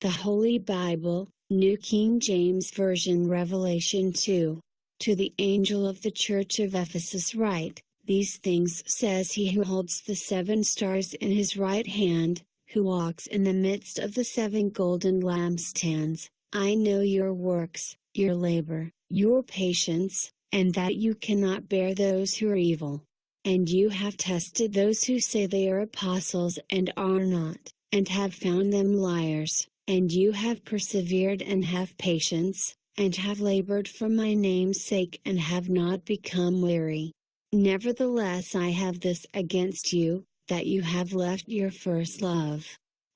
The Holy Bible, New King James Version, Revelation 2. To the angel of the church of Ephesus write, these things says he who holds the 7 stars in his right hand, who walks in the midst of the 7 golden lampstands. I know your works, your labor, your patience, and that you cannot bear those who are evil. And you have tested those who say they are apostles and are not, and have found them liars. And you have persevered and have patience, and have labored for my name's sake and have not become weary. Nevertheless I have this against you, that you have left your first love.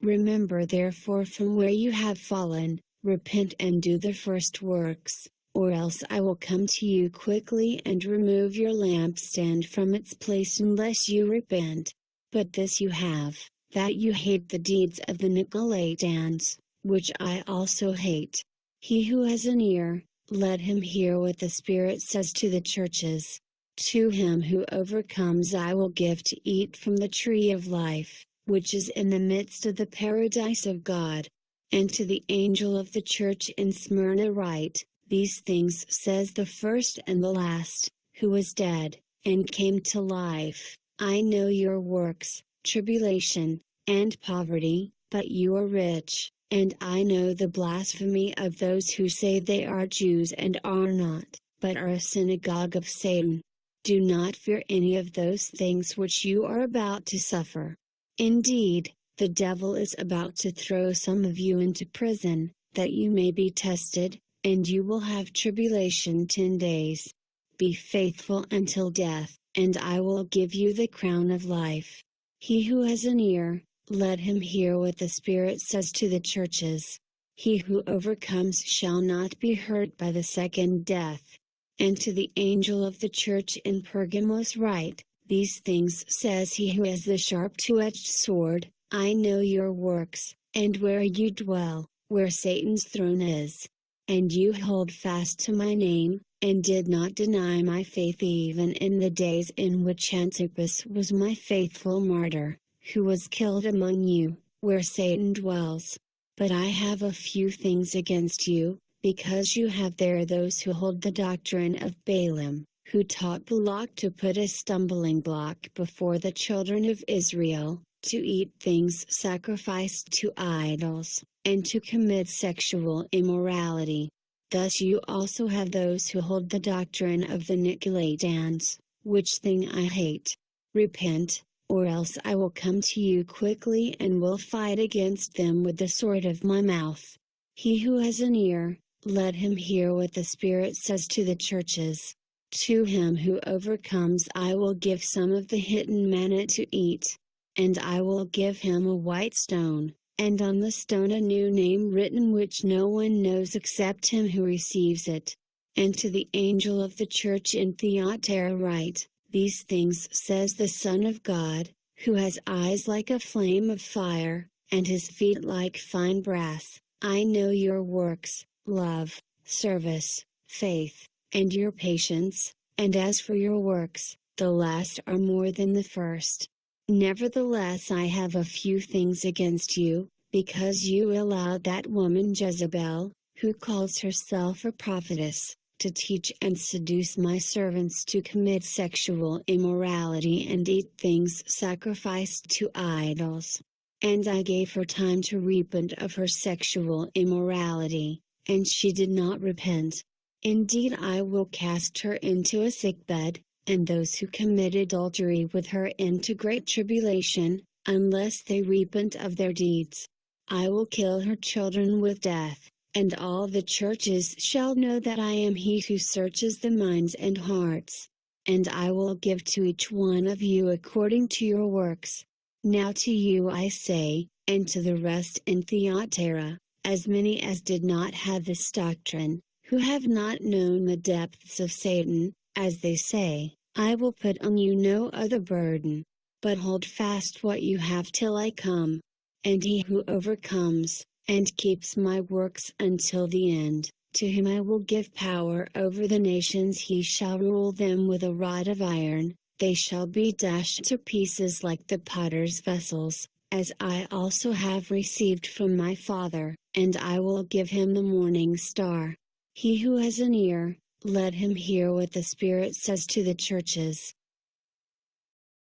Remember therefore from where you have fallen, repent and do the first works, or else I will come to you quickly and remove your lampstand from its place unless you repent. But this you have, that you hate the deeds of the Nicolaitans, which I also hate. He who has an ear, let him hear what the Spirit says to the churches. To him who overcomes I will give to eat from the tree of life, which is in the midst of the paradise of God. And to the angel of the church in Smyrna write, these things says the first and the last, who was dead, and came to life. I know your works, tribulation, and poverty, but you are rich, and I know the blasphemy of those who say they are Jews and are not, but are a synagogue of Satan. Do not fear any of those things which you are about to suffer. Indeed, the devil is about to throw some of you into prison, that you may be tested, and you will have tribulation 10 days. Be faithful until death, and I will give you the crown of life. He who has an ear, let him hear what the Spirit says to the churches. He who overcomes shall not be hurt by the second death. And to the angel of the church in Pergamos write, these things says he who has the sharp two-edged sword, I know your works, and where you dwell, where Satan's throne is. And you hold fast to my name, and did not deny my faith even in the days in which Antipas was my faithful martyr, who was killed among you, where Satan dwells. But I have a few things against you, because you have there those who hold the doctrine of Balaam, who taught Balak to put a stumbling block before the children of Israel, to eat things sacrificed to idols, and to commit sexual immorality. Thus you also have those who hold the doctrine of the Nicolaitans, which thing I hate. Repent, or else I will come to you quickly and will fight against them with the sword of my mouth. He who has an ear, let him hear what the Spirit says to the churches. To him who overcomes I will give some of the hidden manna to eat. And I will give him a white stone, and on the stone a new name written which no one knows except him who receives it. And to the angel of the church in Thyatira write, these things says the Son of God, who has eyes like a flame of fire, and his feet like fine brass. I know your works, love, service, faith, and your patience, and as for your works, the last are more than the first. Nevertheless I have a few things against you, because you allowed that woman Jezebel, who calls herself a prophetess, to teach and seduce my servants to commit sexual immorality and eat things sacrificed to idols. And I gave her time to repent of her sexual immorality, and she did not repent. Indeed I will cast her into a sickbed, and those who commit adultery with her into great tribulation, unless they repent of their deeds. I will kill her children with death, and all the churches shall know that I am he who searches the minds and hearts. And I will give to each one of you according to your works. Now to you I say, and to the rest in Thyatira, as many as did not have this doctrine, who have not known the depths of Satan, as they say, I will put on you no other burden. But hold fast what you have till I come. And he who overcomes, and keeps my works until the end, to him I will give power over the nations. He shall rule them with a rod of iron, they shall be dashed to pieces like the potter's vessels, as I also have received from my Father, and I will give him the morning star. He who has an ear, let him hear what the Spirit says to the churches.